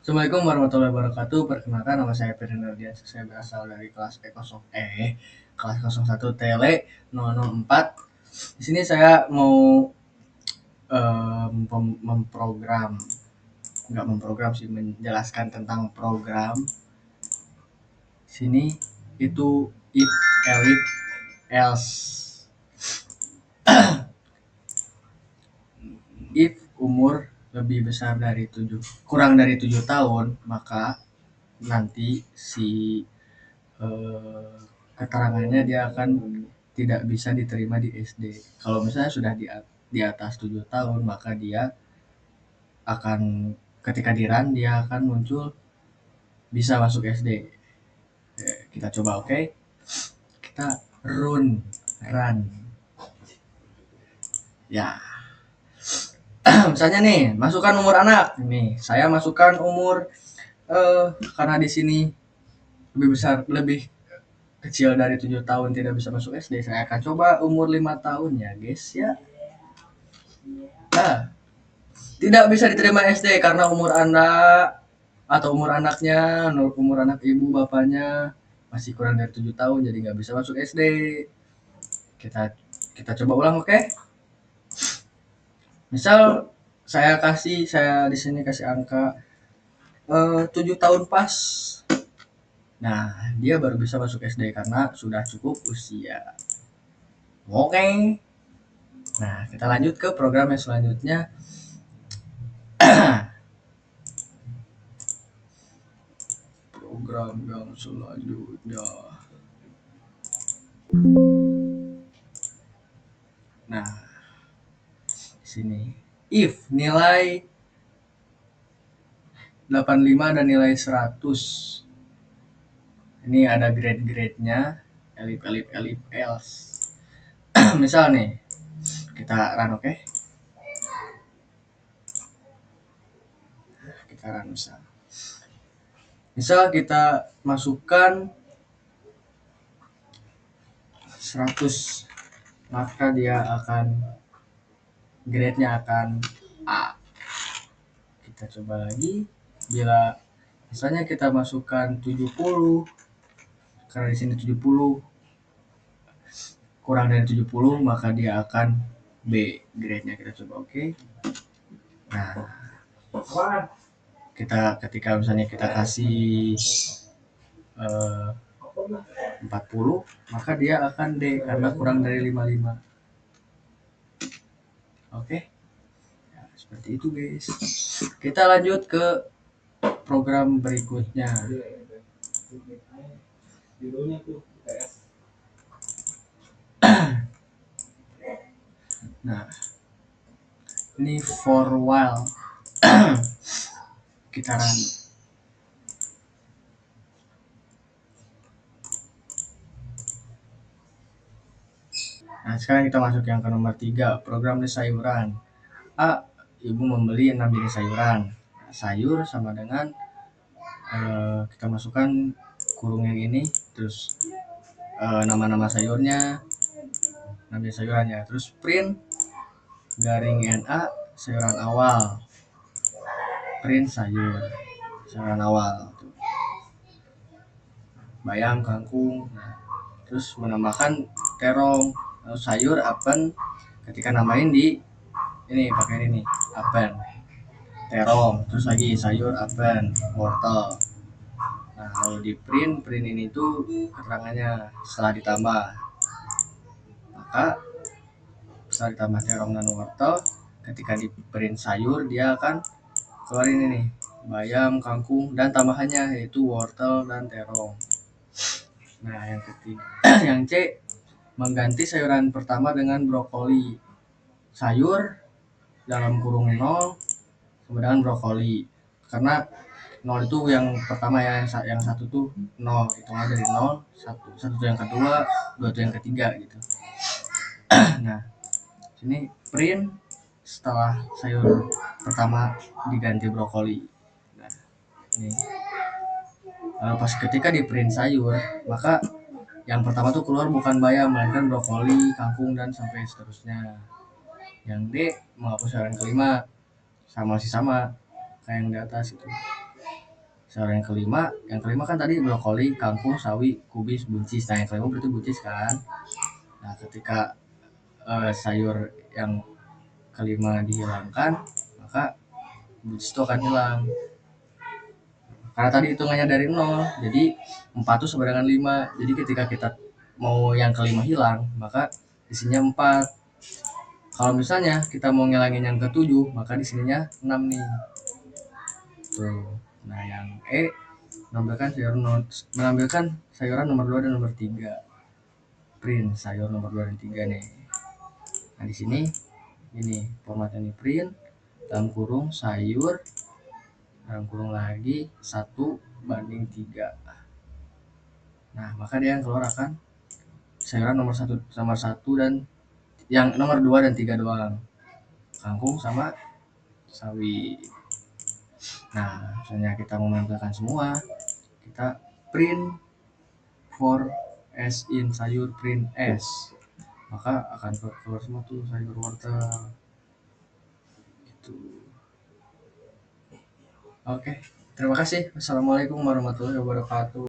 Assalamualaikum warahmatullahi wabarakatuh. Perkenalkan nama saya Ferdinand. Saya berasal dari kelas 01 Tele 004. Di sini saya mau memprogram, nggak memprogram sih, menjelaskan tentang program. Sini itu if, elif, else. If umur lebih besar dari kurang dari 7 tahun, maka nanti si eh, keterangannya dia akan tidak bisa diterima di SD. Kalau misalnya sudah di atas 7 tahun, maka dia akan ketika dia akan muncul bisa masuk SD. Kita coba, oke? Okay? Kita run. Ya. Misalnya nih, masukkan umur anak. Nih, saya masukkan umur karena di sini lebih kecil dari 7 tahun tidak bisa masuk SD, saya akan coba umur 5 tahun ya guys ya. Nah, tidak bisa diterima SD karena umur anak atau umur anaknya, umur anak ibu bapaknya masih kurang dari 7 tahun, jadi nggak bisa masuk SD. Kita kita coba ulang, oke? Okay? Misal saya di sini kasih angka 7 tahun pas. Nah, dia baru bisa masuk SD karena sudah cukup usia. Oke. Okay. Nah, kita lanjut ke program yang selanjutnya. Program yang selanjutnya. Nah, di sini if nilai 85 dan nilai 100. Ini ada grade-grade-nya, elif else. Misal nih, kita run, oke? Okay? Kita run misal. Misal kita masukkan 100, maka dia akan grade-nya akan A. Kita coba lagi. Bila misalnya kita masukkan 70, karena di sini 70 kurang dari 70, maka dia akan B grade-nya. Kita coba, oke? Okay? Nah, ketika misalnya kita kasih 40, maka dia akan D karena kurang dari 55. Oke? Ya, seperti itu guys. Kita lanjut ke program berikutnya. Nah, ini for while. Kita run. Nah, sekarang kita masuk yang ke nomor 3, program di sayuran. A, ibu membeli 6 jenis sayuran. Nah, sayur sama dengan kita masukkan kurung yang ini, terus nama-nama sayurnya, nama sayurannya, terus print garing NA sayuran awal, print sayuran awal, bayam, kangkung. Nah, terus menambahkan terong, sayur apen, ketika namain di ini pakai ini apen, terong, terus lagi sayur apen, wortel. Nah, kalau di print ini tuh keterangannya setelah ditambah, maka setelah ditambah terong dan wortel, ketika di print sayur dia akan keluarin ini bayam, kangkung, dan tambahannya yaitu wortel dan terong. Nah, yang ketiga, yang C, mengganti sayuran pertama dengan brokoli. Sayur dalam kurung 0 kemudian brokoli. Karena 0 itu yang pertama ya, yang satu tuh 0, hitungan dari 0, satu tuh yang kedua, 2 tuh yang ketiga gitu. Nah, sini print setelah sayur pertama diganti brokoli. Nah, ini pas ketika di print sayur, maka yang pertama tuh keluar bukan bayam, melainkan brokoli, kangkung, dan sampai seterusnya. Yang D, menghapus sayuran kelima, masih sama kayak yang di atas itu. sayur yang kelima kan tadi brokoli, kangkung, sawi, kubis, buncis. Nah yang kelima berarti buncis kan. Nah ketika sayur yang kelima dihilangkan, maka buncis itu akan hilang. Karena tadi hitungannya dari 0, jadi 4 itu sama dengan 5. Jadi ketika kita mau yang kelima hilang, maka isinya 4. Kalau misalnya kita mau ngilangin yang ketujuh, maka di sininya 6 nih. Tuh. Nah, yang E menampilkan sayuran nomor 2 dan nomor 3. Print sayur nomor 2 dan 3 nih. Nah, di sini ini formatnya nih, print dalam kurung sayur dalam kurung lagi 1:3. Nah, maka dia yang keluar akan sayuran nomor satu dan yang nomor 2 dan 3 doang. Kangkung sama sawi. Nah, misalnya kita mau menampilkan semua, kita print for as in sayur, print s, maka akan keluar semua tuh sayur wortel gitu. Oke, terima kasih. Assalamualaikum warahmatullahi wabarakatuh.